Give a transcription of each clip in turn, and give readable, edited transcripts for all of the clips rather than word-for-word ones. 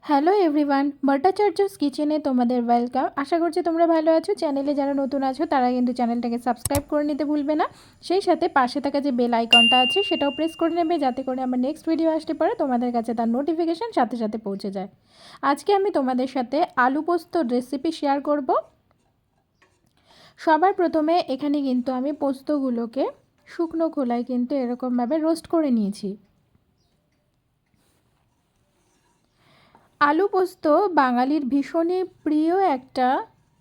Hello everyone, ভট্টাচার্যস কিচেনে তোমাদের welcome. আশা করছি তোমরা ভালো আছো। চ্যানেলে যারা নতুন আছো তারা কিন্তু চ্যানেলটাকে সাবস্ক্রাইব করে নিতে ভুলবে না। সেই সাথে পাশে থাকা যে বেল আইকনটা আছে সেটাও প্রেস করে নেবে, যাতে করে আমার নেক্সট ভিডিও আসতে পারে তোমাদের কাছে তার নোটিফিকেশান সাথে সাথে পৌঁছে যায়। আজকে আমি তোমাদের সাথে আলু পোস্তর রেসিপি শেয়ার করব। সবার প্রথমে এখানে কিন্তু আমি পোস্তগুলোকে শুকনো খোলায় কিন্তু এরকমভাবে রোস্ট করে নিয়েছি। আলু পোস্ত বাঙালির ভীষণই প্রিয় একটা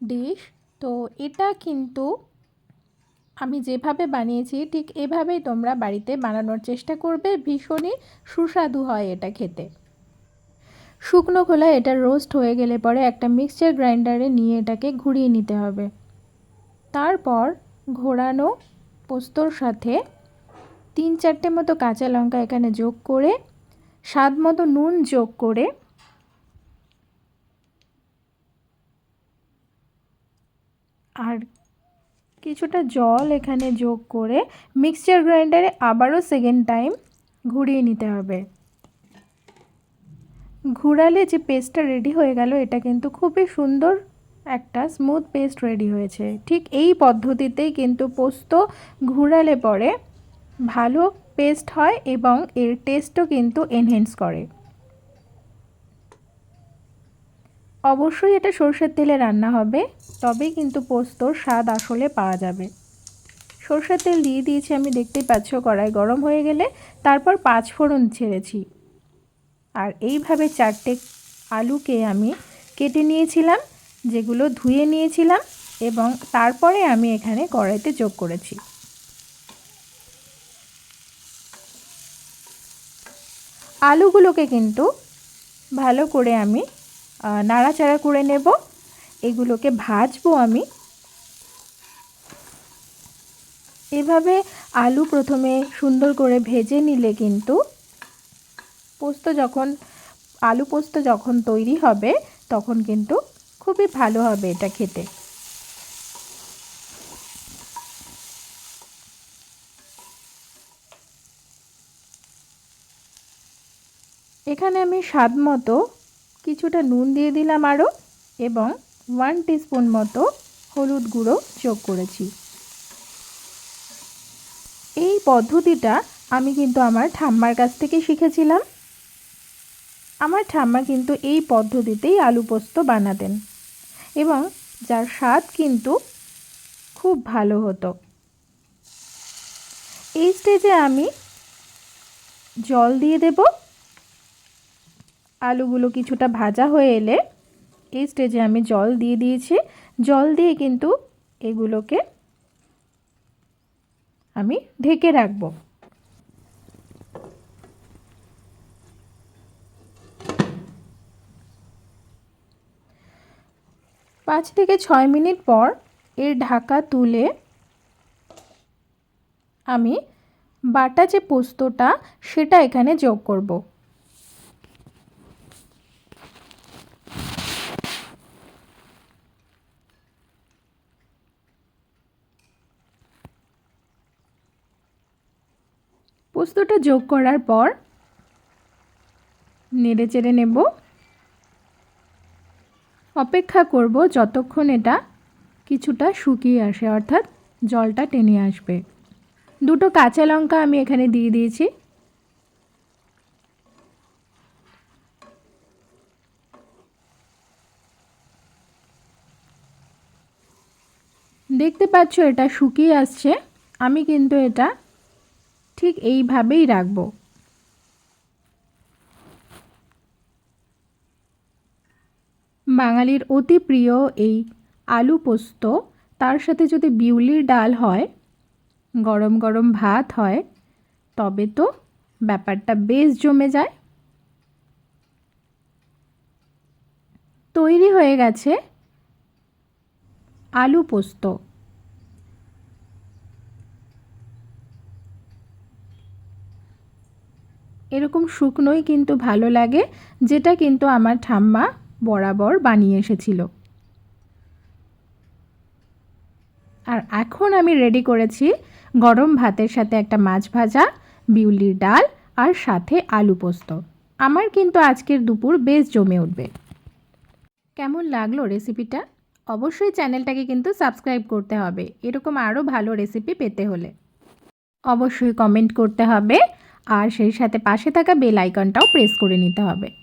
ডিশ। তো এটা কিন্তু আমি যেভাবে বানিয়েছি ঠিক এভাবেই তোমরা বাড়িতে বানানোর চেষ্টা করবে। ভীষণই সুস্বাদু হয় এটা খেতে। শুকনো খোলায় এটা রোস্ট হয়ে গেলে পরে একটা মিক্সচার গ্রাইন্ডারে নিয়ে এটাকে ঘুরিয়ে নিতে হবে। তারপর ঘোরানো পোস্তর সাথে 3-4টে মতো কাঁচা লঙ্কা এখানে যোগ করে, স্বাদ মতো নুন যোগ করে, আর কিছুটা জল এখানে যোগ করে মিক্সচার গ্রাইন্ডারে আবারও সেকেন্ড টাইম ঘুরিয়ে নিতে হবে। ঘুরালে যে পেস্টটা রেডি হয়ে গেল, এটা কিন্তু খুবই সুন্দর একটা স্মুথ পেস্ট রেডি হয়েছে। ঠিক এই পদ্ধতিতেই কিন্তু পোস্ত ঘুরালে পরে ভালো পেস্ট হয় এবং এর টেস্টও কিন্তু এনহ্যান্স করে। অবশ্যই এটা সরষের তেলে রান্না হবে, তবেই কিন্তু পোস্তর স্বাদ আসলে পাওয়া যাবে। সরষের তেল দিয়ে দিয়েছি আমি, দেখতেই পাচ্ছ। কড়াই গরম হয়ে গেলে তারপর 5 ফোড়ন ছেড়েছি। আর এইভাবে 4টে আলুকে আমি কেটে নিয়েছিলাম, যেগুলো ধুয়ে নিয়েছিলাম, এবং তারপরে আমি এখানে কড়াইতে যোগ করেছি। আলুগুলোকে কিন্তু ভালো করে আমি নাড়াচাড়া করে নেব। এগুলোকে ভাজবো আমি। এভাবে আলু প্রথমে সুন্দর করে ভেজে নিলে কিন্তু আলু পোস্ত যখন তৈরি হবে তখন কিন্তু খুবই ভালো হবে এটা খেতে। এখানে আমি স্বাদ মতো কিছুটা নুন দিয়ে দিলাম আরও, এবং 1 টিস্পুন মতো হলুদ গুঁড়ো যোগ করেছি। এই পদ্ধতিটা আমি কিন্তু আমার ঠাম্মার কাছ থেকে শিখেছিলাম। আমার ঠাম্মা কিন্তু এই পদ্ধতিতেই আলু পোস্ত বানাতেন, এবং যার স্বাদ কিন্তু খুব ভালো হতো। এই স্টেজে আমি জল দিয়ে দেব। আলুগুলো কিছুটা ভাজা হয়ে এলে এই স্টেজে আমি জল দিয়ে দিয়েছি। জল দিয়ে কিন্তু এগুলোকে আমি ঢেকে রাখবো। 5 থেকে 6 মিনিট পর এর ঢাকা তুলে আমি বাটা যে পোস্তটা সেটা এখানে যোগ করব। পোস্তটা যোগ করার পর নেড়ে চেড়ে নেব। অপেক্ষা করব যতক্ষণ এটা কিছুটা শুকিয়ে আসে, অর্থাৎ জলটা টেনে আসবে। 2টো কাঁচা লঙ্কা আমি এখানে দিয়ে দিয়েছি। দেখতে পাচ্ছ এটা শুকিয়ে আসছে। আমি কিন্তু এটা ঠিক এইভাবেই রাখবো। বাঙালির অতি প্রিয় এই আলু পোস্ত, তার সাথে যদি বিউলির ডাল হয়, গরম গরম ভাত হয়, তবে তো ব্যাপারটা বেশ জমে যায়। তৈরি হয়ে গেছে আলু পোস্ত। এরকম শুকনোই কিন্তু ভালো লাগে, যেটা কিন্তু আমার ঠাম্মা বরাবর বানিয়ে এসেছিল। আর এখন আমি রেডি করেছি গরম ভাতের সাথে একটা মাছ ভাজা, বিউলির ডাল, আর সাথে আলু পোস্ত। আমার কিন্তু আজকের দুপুর বেশ জমে উঠবে। কেমন লাগলো রেসিপিটা? অবশ্যই চ্যানেলটাকে কিন্তু সাবস্ক্রাইব করতে হবে এরকম আরও ভালো রেসিপি পেতে হলে। অবশ্যই কমেন্ট করতে হবে আর সেই সাথে পাশে থাকা বেল আইকনটাও প্রেস করে নিতে হবে।